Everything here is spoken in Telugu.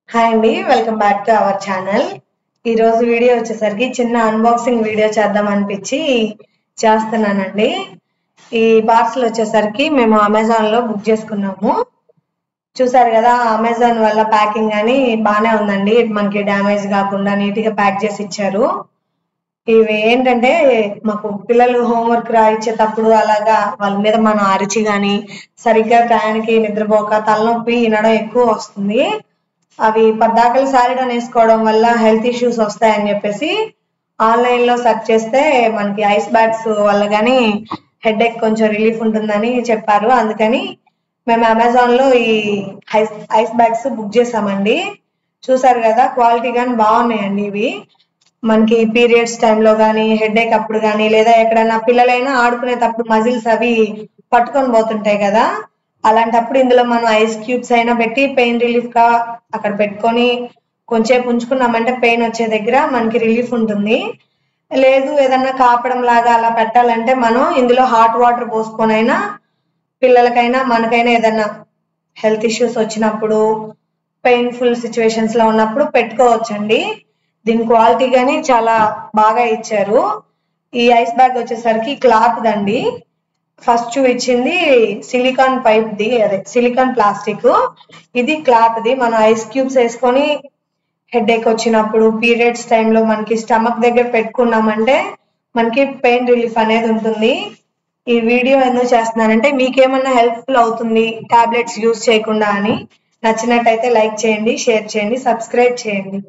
హాయ్ అండి, welcome back to our channel. ఈరోజు వీడియో వచ్చేసరికి చిన్న అన్బాక్సింగ్ వీడియో చేద్దాం అనిపించి చేస్తున్నానండి. ఈ పార్సల్ వచ్చేసరికి మేము అమెజాన్లో బుక్ చేసుకున్నాము. చూసారు కదా, అమెజాన్ వల్ల ప్యాకింగ్ కానీ బాగానే ఉందండి. మనకి డ్యామేజ్ కాకుండా నీట్గా ప్యాక్ చేసి ఇచ్చారు. ఇవి ఏంటంటే మాకు పిల్లలు హోంవర్క్ రాయించేటప్పుడు అలాగా వాళ్ళ మీద మనం అరిచి కానీ సరిగ్గా టయానికి నిద్రపోక తలనొప్పి వినడం ఎక్కువ వస్తుంది. అవి పద్దాకలు సారీడన్ వేసుకోవడం వల్ల హెల్త్ ఇష్యూస్ వస్తాయని చెప్పేసి ఆన్లైన్లో సెర్చ్ చేస్తే మనకి ఐస్ బ్యాగ్స్ వల్ల కానీ హెడేక్ కొంచెం రిలీఫ్ ఉంటుందని చెప్పారు. అందుకని మేము అమెజాన్లో ఈ ఐస్ బ్యాగ్స్ బుక్ చేసామండి. చూసారు కదా, క్వాలిటీ కానీ బాగున్నాయండి. ఇవి మనకి పీరియడ్స్ టైంలో కానీ హెడేక్ అప్పుడు కానీ లేదా ఎక్కడైనా పిల్లలైనా ఆడుకునేటప్పుడు మజిల్స్ అవి పట్టుకొని పోతుంటాయి కదా, అలాంటప్పుడు ఇందులో మనం ఐస్ క్యూబ్స్ అయినా పెట్టి పెయిన్ రిలీఫ్ గా అక్కడ పెట్టుకొని కొంచెంసేపు ఉంచుకున్నామంటే పెయిన్ వచ్చే దగ్గర మనకి రిలీఫ్ ఉంటుంది. లేదు ఏదన్నా కాపడం లాగా అలా పెట్టాలంటే మనం ఇందులో హాట్ వాటర్ పోసుకొనైనా పిల్లలకైనా మనకైనా ఏదన్నా హెల్త్ ఇష్యూస్ వచ్చినప్పుడు పెయిన్ఫుల్ సిచ్యువేషన్స్ లో ఉన్నప్పుడు పెట్టుకోవచ్చండి. దీని క్వాలిటీ కానీ చాలా బాగా ఇచ్చారు. ఈ ఐస్ బ్యాగ్ వచ్చేసరికి క్లాత్ దండి. ఫస్ట్ ఇచ్చింది సిలికాన్ పైప్ ది, అదే సిలికాన్ ప్లాస్టిక్. ఇది క్లాత్ ది. మనం ఐస్ క్యూబ్స్ వేసుకొని హెడేక్ వచ్చినప్పుడు పీరియడ్స్ టైంలో మనకి స్టమక్ దగ్గర పెట్టుకున్నామంటే మనకి పెయిన్ రిలీఫ్ అనేది ఉంటుంది. ఈ వీడియో ఎందుకు చేస్తున్నానంటే మీకేమన్నా హెల్ప్ఫుల్ అవుతుంది టాబ్లెట్స్ యూజ్ చేయకుండా అని. నచ్చినట్టయితే లైక్ చేయండి, షేర్ చేయండి, సబ్స్క్రైబ్ చేయండి.